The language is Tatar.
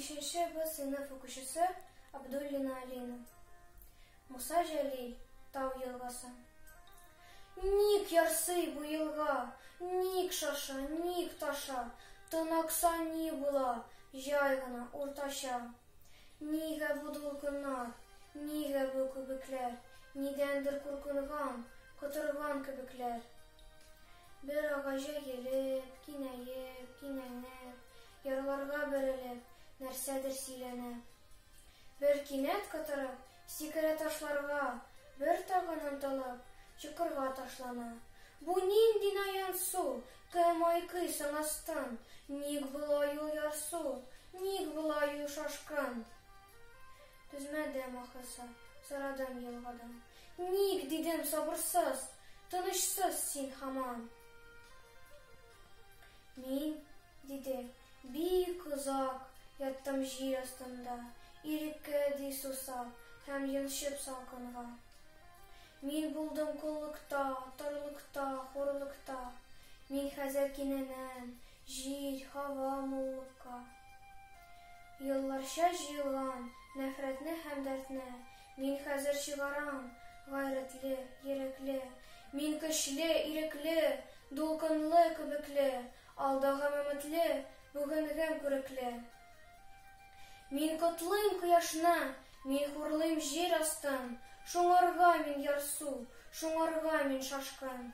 5 Б сыйныф укучысы Абдуллина Алина. Муса Жәлил, Тау елгасы. Ник ярсый бу елга, ник шаша, ник таша, тынакса ни була, җай гына, уртача. Нигә бу дулкыннар, нигә бу күбекләр, нидәндер куркынган, котырган кебекләр. Бер агача елеп, кинәеп, кинәнеп, ярларга бәрелеп, нәрсәдер сөйләнеп. Бер кинәт котырып, сикерә ташларга, бер тагын омтылып, чокырга ташлана. Бу нинди наян су, кем айкый соң астын, ник болай ул ярсу, ник болай ул шашкын. Түзмәдем ахысы, сорадым елгадан. Ник дидем сабырсыз, тынычсыз син һаман. Мин, диде, бик озак яттым җир астында, иреккә ди сусап һәм йончып салкынга. Мин булдым куллыкта, тарлыкта, хурлыкта. Мин хәзер кинәнәм, җир, һава, муллыкка. Елларча җыелган нәфрәтне һәм дәртне мин хәзер чыгарам, гайрәтле, йөрәкле. Мин көчле, ирекле, дулкынлы кебекле, алдагы өметле, бүгенгем күрекле. Мин котлыйм кояшны, мин хурлыйм җир астын, шуңарга мин ярсу, шуңарга мин шашкын.